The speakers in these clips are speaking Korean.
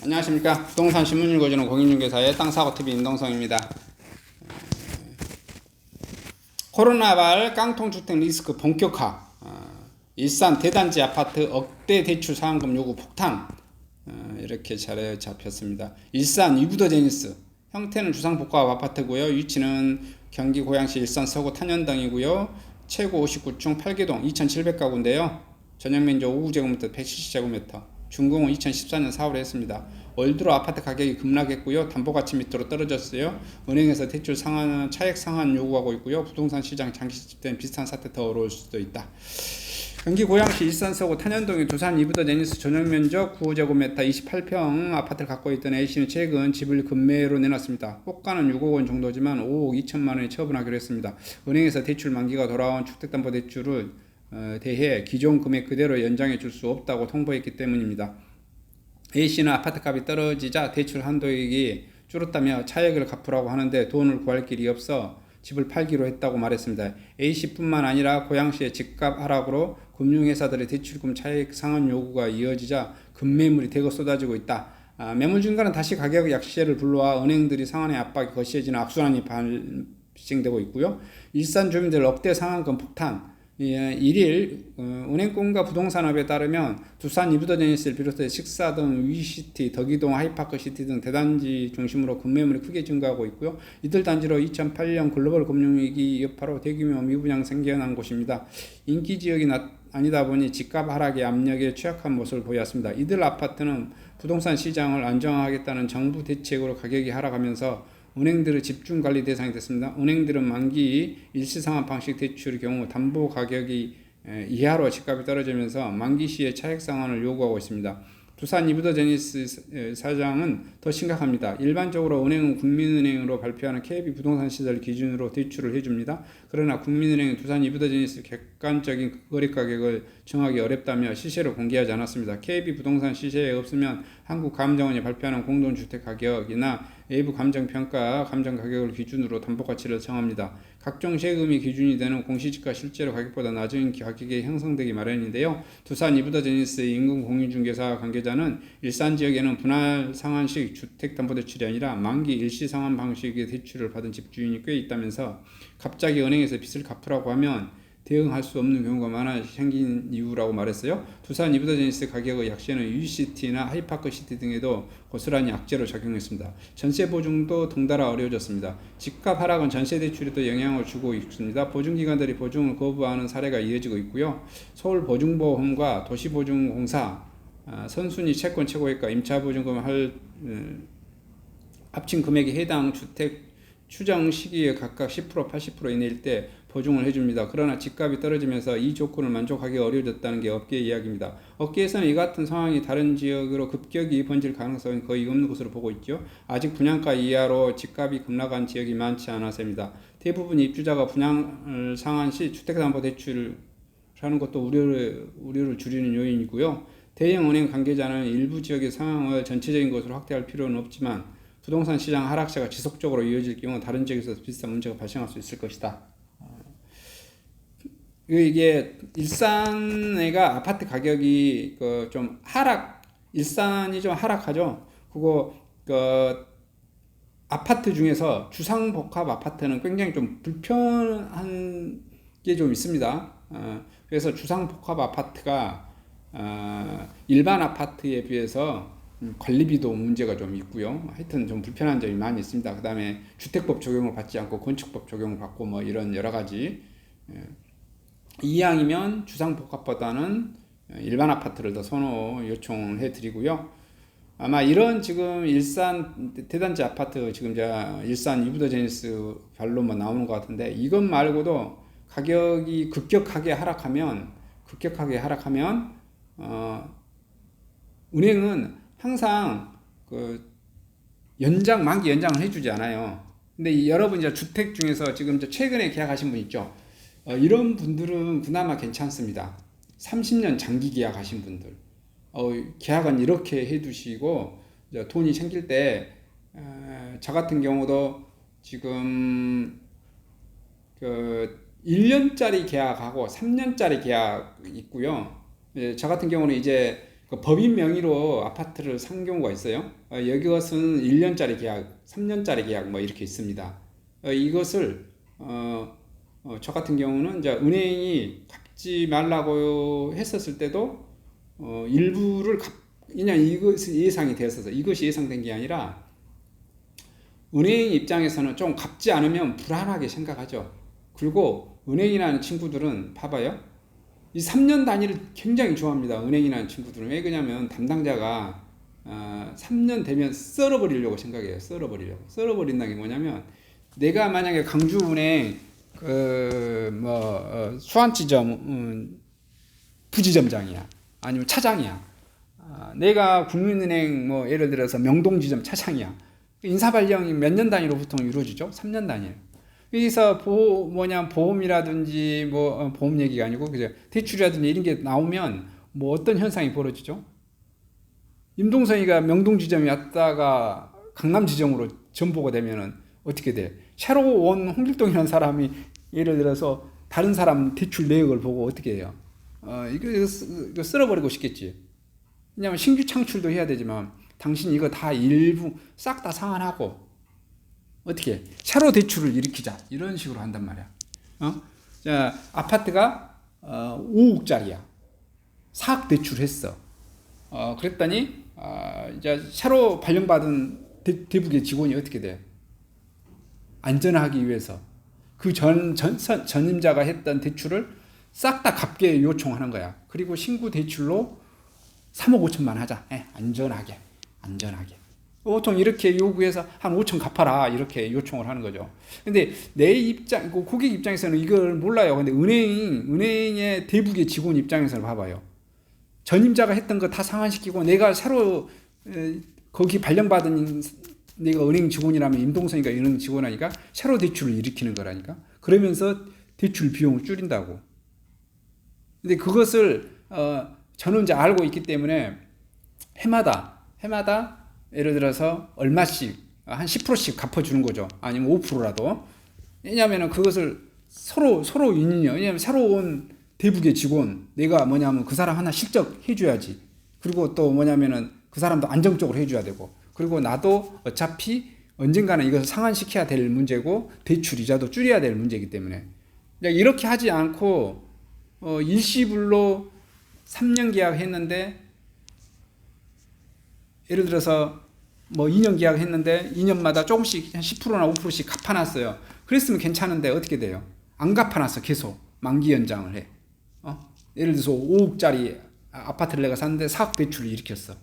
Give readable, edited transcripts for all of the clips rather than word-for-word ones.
안녕하십니까. 부동산 신문 읽어주는 공인중개사의 땅사고TV 임동성입니다. 코로나발 깡통주택 리스크 본격화, 일산 대단지 아파트 억대 대출 상환금 요구 폭탄, 이렇게 잘 잡혔습니다. 일산 이부더제니스, 형태는 주상복합 아파트고요. 위치는 경기 고양시 일산 서구 탄현동이고요. 최고 59층 8개동 2700가구인데요. 전용면적 5제곱미터 170제곱미터, 준공은 2014년 4월에 했습니다. 올 들어 아파트 가격이 급락했고요. 담보가치 밑으로 떨어졌어요. 은행에서 대출 상환, 차액 상환 요구하고 있고요. 부동산 시장 장기 집된 비슷한 사태 더 어려울 수도 있다. 경기 고양시 일산 서구 탄현동의 두산 이부더제니스 전용면적 9제곱미터 28평 아파트를 갖고 있던 A씨는 최근 집을 급매로 내놨습니다. 호가는 6억원 정도지만 5억 2천만원에 처분하기로 했습니다. 은행에서 대출 만기가 돌아온 주택담보대출을 대해 기존 금액 그대로 연장해 줄 수 없다고 통보했기 때문입니다. A씨는 아파트값이 떨어지자 대출 한도액이 줄었다며 차액을 갚으라고 하는데 돈을 구할 길이 없어 집을 팔기로 했다고 말했습니다. A씨뿐만 아니라 고양시의 집값 하락으로 금융회사들의 대출금 차액 상환 요구가 이어지자 급매물이 대거 쏟아지고 있다. 매물 중간은 다시 가격 약세를 불러와 은행들이 상환의 압박이 거세지는 악순환이 발생되고 있고요. 일산 주민들 억대 상환금 폭탄. 1일 은행권과 부동산업에 따르면 두산 이부더제니스를 비롯해 식사 등 위시티, 덕이동, 하이파크시티 등 대단지 중심으로 급매물이 크게 증가하고 있고요. 이들 단지로 2008년 글로벌 금융위기 여파로 대규모 미분양 생겨난 곳입니다. 인기 지역이 아니다 보니 집값 하락의 압력에 취약한 모습을 보였습니다. 이들 아파트는 부동산 시장을 안정화하겠다는 정부 대책으로 가격이 하락하면서 은행들의 집중관리 대상이 됐습니다. 은행들은 만기 일시상환 방식 대출의 경우 담보 가격이 이하로 집값이 떨어지면서 만기 시에 차액 상환을 요구하고 있습니다. 두산 이부더제니스 사장은 더 심각합니다. 일반적으로 은행은 국민은행으로 발표하는 KB 부동산 시설 기준으로 대출을 해줍니다. 그러나 국민은행은 두산 이부더제니스 객관적인 거래 가격을 정하기 어렵다며 시세를 공개하지 않았습니다. KB 부동산 시세에 없으면 한국감정원이 발표하는 공동주택 가격이나 외부 감정평가, 감정가격을 기준으로 담보가치를 정합니다. 각종 세금이 기준이 되는 공시지가 실제로 가격보다 낮은 가격이 형성되기 마련인데요. 두산 이부더제니스 인근공인중개사 관계자는 일산 지역에는 분할 상환식 주택담보대출이 아니라 만기 일시상환 방식의 대출을 받은 집주인이 꽤 있다면서 갑자기 은행에서 빚을 갚으라고 하면 대응할 수 없는 경우가 많아 생긴 이유라고 말했어요. 두산 이부더제니스 가격의 약세는 UCT나 하이파크시티 등에도 고스란히 악재로 작용했습니다. 전세 보증도 덩달아 어려워졌습니다. 집값 하락은 전세 대출에도 영향을 주고 있습니다. 보증기관들이 보증을 거부하는 사례가 이어지고 있고요. 서울보증보험과 도시보증공사, 선순위 채권 최고액과 임차보증금 합친 금액에 해당 주택 추정 시기에 각각 10%, 80% 이내일 때 보증을 해줍니다. 그러나 집값이 떨어지면서 이 조건을 만족하기 어려워졌다는 게 업계의 이야기입니다. 업계에서는 이 같은 상황이 다른 지역으로 급격히 번질 가능성이 거의 없는 것으로 보고 있죠. 아직 분양가 이하로 집값이 급락한 지역이 많지 않아서입니다. 대부분 입주자가 분양 상환 시 주택담보대출을 하는 것도 우려를 줄이는 요인이고요. 대형 은행 관계자는 일부 지역의 상황을 전체적인 것으로 확대할 필요는 없지만 부동산 시장 하락세가 지속적으로 이어질 경우 다른 지역에서 비슷한 문제가 발생할 수 있을 것이다. 이게 일산에가 아파트 가격이 좀 일산이 좀 하락하죠. 그거 아파트 중에서 주상복합 아파트는 굉장히 좀 불편한 게 좀 있습니다. 그래서 주상복합 아파트가 일반 아파트에 비해서 관리비도 문제가 좀 있고요. 하여튼 좀 불편한 점이 많이 있습니다. 그 다음에 주택법 적용을 받지 않고 건축법 적용을 받고 뭐 이런 여러 가지. 이왕이면 주상복합보다는 일반 아파트를 더 요청을 해드리고요. 아마 이런 지금 일산 대단지 아파트 지금 일산 이부더제니스 반론만 나오는 것 같은데 이것 말고도 가격이 급격하게 하락하면 은행은 항상 만기 연장을 해주지 않아요. 근데 여러분 이제 주택 중에서 지금 최근에 계약하신 분 있죠? 이런 분들은 그나마 괜찮습니다. 30년 장기 계약하신 분들, 계약은 이렇게 해두시고 돈이 생길 때, 저 같은 경우도 지금 1년짜리 계약하고 3년짜리 계약 있고요. 저 같은 경우는 이제 그 법인 명의로 아파트를 산 경우가 있어요. 이것은 1년짜리 계약, 3년짜리 계약 뭐 이렇게 있습니다. 이것을 저 같은 경우는 이제 은행이 갚지 말라고 했었을 때도 일부를 그냥 이것이 예상이 되었어서 이것이 예상된 게 아니라 은행 입장에서는 좀 갚지 않으면 불안하게 생각하죠. 그리고 은행이라는 친구들은 봐봐요. 이 3년 단위를 굉장히 좋아합니다. 은행이라는 친구들은. 왜 그러냐면 담당자가 3년 되면 썰어버리려고 생각해요. 썰어버린다는 게 뭐냐면 내가 만약에 강주은행 수안지점 부지점장이야. 아니면 차장이야. 내가 국민은행 뭐 예를 들어서 명동지점 차장이야. 인사발령이 몇 년 단위로 보통 이루어지죠? 3년 단위예요. 여기서 보험이라든지 보험 얘기가 아니고 그죠? 대출이라든지 이런 게 나오면 뭐 어떤 현상이 벌어지죠? 임동선이가 명동지점이 왔다가 강남지점으로 전보가 되면은 어떻게 돼? 새로 온 홍길동이라는 사람이 예를 들어서 다른 사람 대출 내역을 보고 어떻게 해요? 이거 쓸어버리고 싶겠지. 왜냐면 신규 창출도 해야 되지만 당신 이거 다 일부 싹 다 상환하고 어떻게 새로 대출을 일으키자 이런 식으로 한단 말이야. 자, 아파트가 5억짜리야. 4억 대출했어. 그랬더니 이제 새로 발령받은 대북의 직원이 어떻게 돼? 안전하기 위해서 그 전임자가 했던 대출을 싹 다 갚게 요청하는 거야. 그리고 신규 대출로 3억 5천만 하자. 안전하게. 보통 이렇게 요구해서 한 5천 갚아라 이렇게 요청을 하는 거죠. 근데 내 입장, 고객 입장에서는 이걸 몰라요. 근데 은행의 대북의 직원 입장에서는 봐봐요. 전임자가 했던 거 다 상환시키고 내가 새로 거기 발령받은 내가 은행 직원이라면 임동선이가 은행 직원하니까 새로 대출을 일으키는 거라니까. 그러면서 대출 비용을 줄인다고. 근데 그것을 저는 이제 알고 있기 때문에 해마다 예를 들어서 얼마씩 한 10%씩 갚아주는 거죠. 아니면 5%라도. 왜냐하면 그것을 서로 윈윈이요. 왜냐하면 새로 온 대북의 직원 내가 뭐냐면 그 사람 하나 실적 해줘야지. 그리고 또 뭐냐면은 그 사람도 안정적으로 해줘야 되고. 그리고 나도 어차피 언젠가는 이것을 상환시켜야 될 문제고 대출 이자도 줄여야 될 문제이기 때문에 이렇게 하지 않고 일시불로 3년 계약했는데 예를 들어서 뭐 2년 계약했는데 2년마다 조금씩 한 10%나 5%씩 갚아놨어요. 그랬으면 괜찮은데 어떻게 돼요? 안 갚아놨어. 계속 만기 연장을 해. 예를 들어서 5억짜리 아파트를 내가 샀는데 4억 대출을 일으켰어.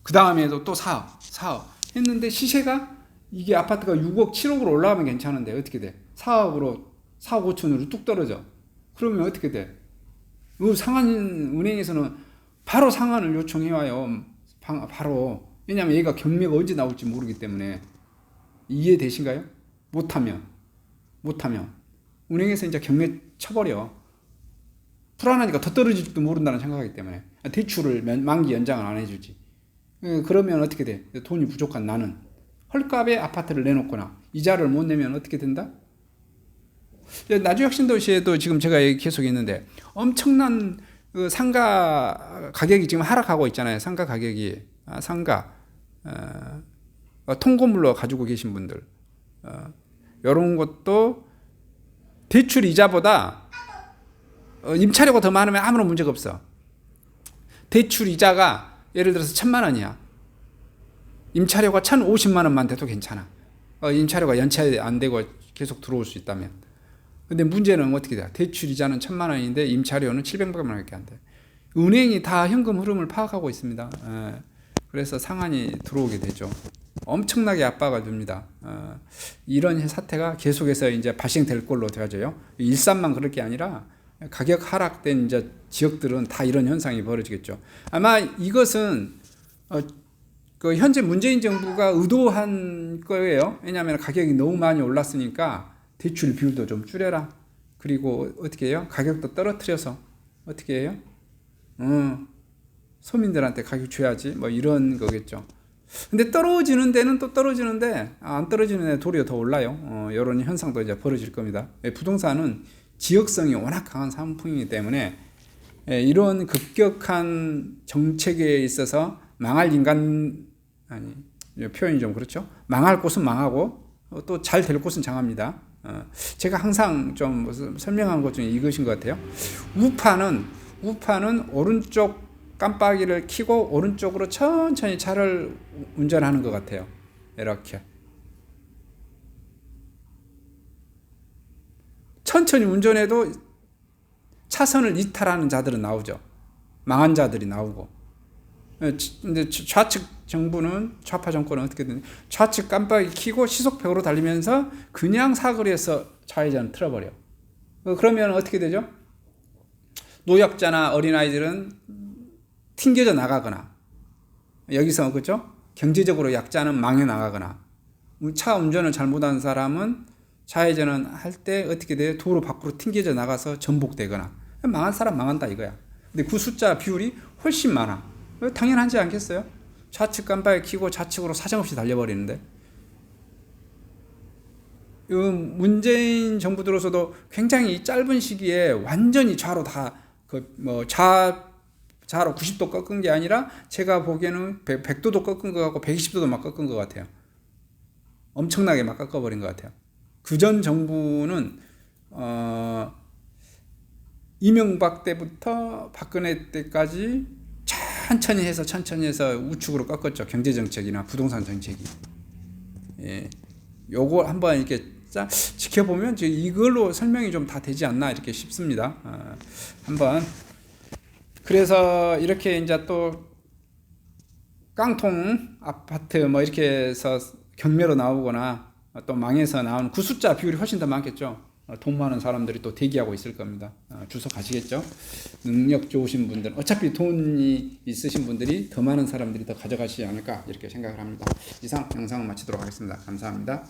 그 다음에도 또 4억 했는데 시세가 이게 아파트가 6억 7억으로 올라가면 괜찮은데 어떻게 돼? 4억 5천으로 뚝 떨어져. 그러면 어떻게 돼? 은행에서는 바로 상환을 요청해와요. 바로. 왜냐하면 얘가 경매가 언제 나올지 모르기 때문에. 이해되신가요? 못하면 은행에서 이제 경매 쳐버려. 불안하니까 더 떨어질지도 모른다는 생각이기 때문에 대출을 만기 연장을 안 해주지. 그러면 어떻게 돼? 돈이 부족한 나는 헐값에 아파트를 내놓거나 이자를 못 내면 어떻게 된다? 나주혁신도시에도 지금 제가 계속 있는데 엄청난 상가 가격이 지금 하락하고 있잖아요. 상가 가격이 통건물로 가지고 계신 분들 이런 것도 대출 이자보다 임차료가 더 많으면 아무런 문제가 없어. 대출 이자가 예를 들어서 1,000만 원이야. 임차료가 1,050만 원만 돼도 괜찮아. 임차료가 연체 안 되고 계속 들어올 수 있다면. 근데 문제는 어떻게 돼? 대출 이자는 1,000만 원인데 임차료는 700만 원밖에 안 돼. 은행이 다 현금 흐름을 파악하고 있습니다. 그래서 상한이 들어오게 되죠. 엄청나게 압박을 줍니다. 이런 사태가 계속해서 이제 발생될 걸로 되어져요. 일산만 그럴 게 아니라 가격 하락된 이제 지역들은 다 이런 현상이 벌어지겠죠. 아마 이것은 그 현재 문재인 정부가 의도한 거예요. 왜냐하면 가격이 너무 많이 올랐으니까 대출 비율도 좀 줄여라. 그리고 어떻게 해요? 가격도 떨어뜨려서 어떻게 해요? 서민들한테 가격 줘야지. 뭐 이런 거겠죠. 근데 떨어지는 데는 또 떨어지는데 안 떨어지는 데 도리어 더 올라요. 이런 현상도 이제 벌어질 겁니다. 부동산은 지역성이 워낙 강한 상품이기 때문에 이런 급격한 정책에 있어서 망할 인간, 아니 표현이 좀 그렇죠. 망할 곳은 망하고 또 잘 될 곳은 장합니다. 제가 항상 좀 설명한 것 중에 이것인 것 같아요. 우파는 오른쪽 깜빡이를 켜고 오른쪽으로 천천히 차를 운전하는 것 같아요. 이렇게 천천히 운전해도 차선을 이탈하는 자들은 나오죠. 망한 자들이 나오고. 근데 좌측 정부는, 좌파 정권은 어떻게 되냐, 좌측 깜빡이 켜고 시속 100으로 달리면서 그냥 사거리에서 좌회전을 틀어버려. 그러면 어떻게 되죠? 노약자나 어린아이들은 튕겨져 나가거나, 여기서 그죠? 경제적으로 약자는 망해 나가거나, 차 운전을 잘못한 사람은 좌회전을 할 때 어떻게 돼요? 도로 밖으로 튕겨져 나가서 전복되거나. 망한 사람 망한다 이거야. 근데 그 숫자 비율이 훨씬 많아. 당연하지 않겠어요? 좌측 깜빡이 켜고 좌측으로 사정없이 달려버리는데. 문재인 정부 들어서도 굉장히 짧은 시기에 완전히 좌로 다 좌로 90도 꺾은 게 아니라 제가 보기에는 100도도 꺾은 것 같고 120도도 막 꺾은 것 같아요. 엄청나게 막 꺾어버린 것 같아요. 그전 정부는 이명박 때부터 박근혜 때까지 천천히 해서 우측으로 꺾었죠. 경제 정책이나 부동산 정책이. 예. 요거 한번 이렇게 지켜보면 이걸로 설명이 좀 다 되지 않나 이렇게 싶습니다. 한번. 그래서 이렇게 이제 또 깡통 아파트 뭐 이렇게 해서 경매로 나오거나 또 망해서 나오는 그 숫자 비율이 훨씬 더 많겠죠. 돈 많은 사람들이 또 대기하고 있을 겁니다. 주소 가시겠죠. 능력 좋으신 분들, 어차피 돈이 있으신 분들이 더 많은 사람들이 더 가져가시지 않을까 이렇게 생각을 합니다. 이상 영상을 마치도록 하겠습니다. 감사합니다.